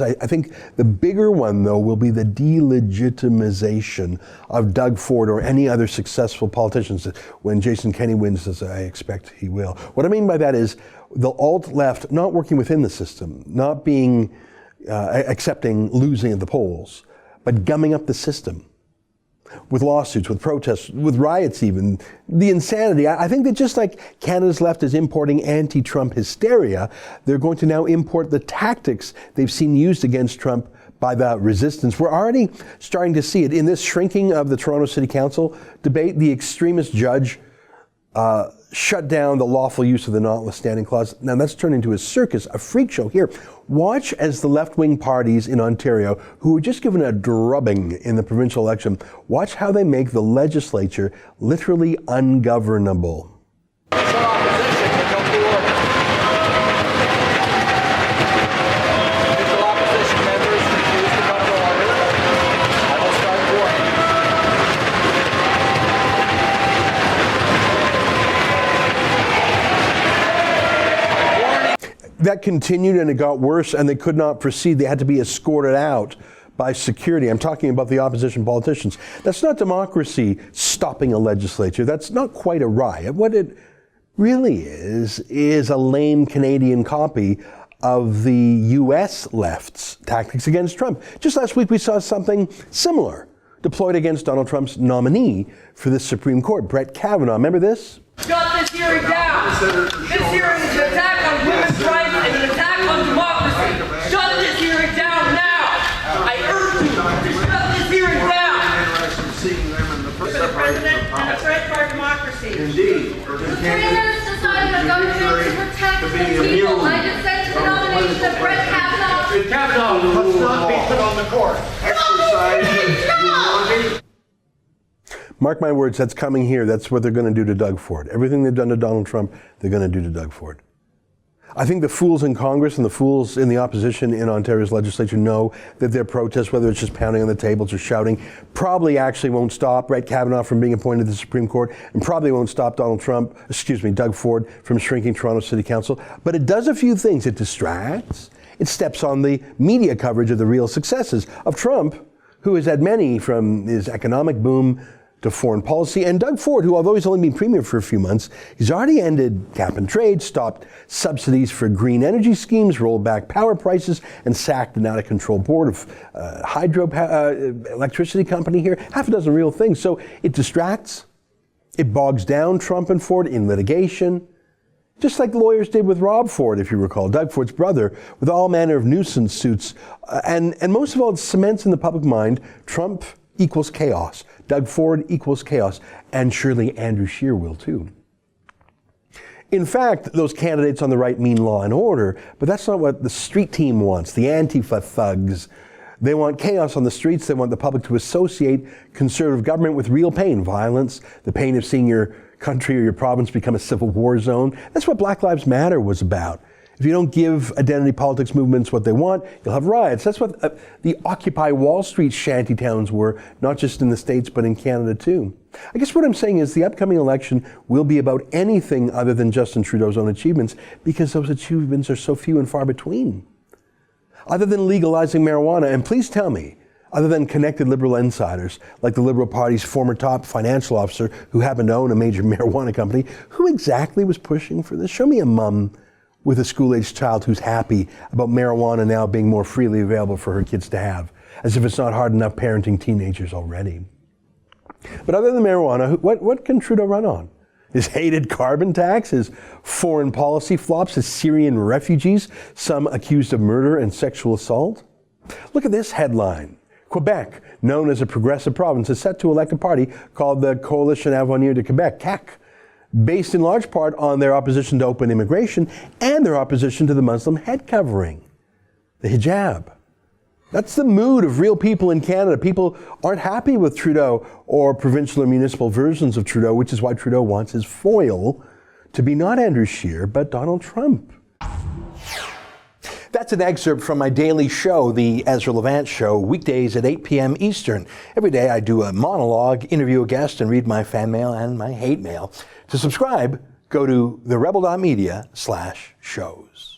I think the bigger one, though, will be the delegitimization of Doug Ford or any other successful politicians when Jason Kenney wins, as I expect he will. What I mean by that is the alt-left not working within the system, not being accepting losing at the polls, but gumming up the system with lawsuits, with protests, with riots even. The insanity. I think that just like Canada's left is importing anti-Trump hysteria, they're going to now import the tactics they've seen used against Trump by the resistance. We're already starting to see it. In this shrinking of the Toronto City Council debate, the extremist judge shut down the lawful use of the notwithstanding clause. Now that's turned into a circus, a freak show here. Watch as the left-wing parties in Ontario, who were just given a drubbing in the provincial election, watch how they make the legislature literally ungovernable. That continued and it got worse and they could not proceed. They had to be escorted out by security. I'm talking about the opposition politicians. That's not democracy stopping a legislature. That's not quite a riot. What it really is a lame Canadian copy of the US left's tactics against Trump. Just last week we saw something similar deployed against Donald Trump's nominee for the Supreme Court, Brett Kavanaugh. Remember this? Shut this hearing down. This hearing is an attack on women's rights and an attack on democracy. Shut this hearing down now. I urge you to shut this hearing down. Mr. President, that's right for our democracy. Indeed. The traitors decided the government to protect the people. I just said to the nomination of Brett Kavanaugh. Kavanaugh must not be put on the court. Exercise. Mark my words, that's coming here. That's what they're going to do to Doug Ford. Everything they've done to Donald Trump, they're going to do to Doug Ford. I think the fools in Congress and the fools in the opposition in Ontario's legislature know that their protests, whether it's just pounding on the tables or shouting, probably actually won't stop Brett Kavanaugh from being appointed to the Supreme Court and probably won't stop Doug Ford from shrinking Toronto City Council. But it does a few things. It distracts. It steps on the media coverage of the real successes of Trump, who has had many, from his economic boom to foreign policy, and Doug Ford, who, although he's only been premier for a few months, he's already ended cap and trade, stopped subsidies for green energy schemes, rolled back power prices, and sacked an out-of-control board of hydro electricity company here. Half a dozen real things. So it distracts, it bogs down Trump and Ford in litigation, just like the lawyers did with Rob Ford, if you recall, Doug Ford's brother, with all manner of nuisance suits. And most of all, it cements in the public mind Trump equals chaos. Doug Ford equals chaos. And surely Andrew Scheer will too. In fact, those candidates on the right mean law and order, but that's not what the street team wants, the Antifa thugs. They want chaos on the streets. They want the public to associate conservative government with real pain, violence, the pain of seeing your country or your province become a civil war zone. That's what Black Lives Matter was about. If you don't give identity politics movements what they want, you'll have riots. That's what the Occupy Wall Street shantytowns were, not just in the States, but in Canada too. I guess what I'm saying is the upcoming election will be about anything other than Justin Trudeau's own achievements, because those achievements are so few and far between. Other than legalizing marijuana, and please tell me, other than connected Liberal insiders, like the Liberal Party's former top financial officer who happened to own a major marijuana company, who exactly was pushing for this? Show me a mum with a school-aged child who's happy about marijuana now being more freely available for her kids to have, as if it's not hard enough parenting teenagers already. But other than marijuana, what can Trudeau run on? His hated carbon tax, his foreign policy flops, his Syrian refugees, some accused of murder and sexual assault? Look at this headline. Quebec, known as a progressive province, is set to elect a party called the Coalition Avenir de Quebec, CAQ, based in large part on their opposition to open immigration and their opposition to the Muslim head covering, the hijab. That's the mood of real people in Canada. People aren't happy with Trudeau or provincial or municipal versions of Trudeau, which is why Trudeau wants his foil to be not Andrew Scheer, but Donald Trump. That's an excerpt from my daily show, the Ezra Levant Show, weekdays at 8 p.m. Eastern. Every day I do a monologue, interview a guest, and read my fan mail and my hate mail. To subscribe, go to therebel.media/shows.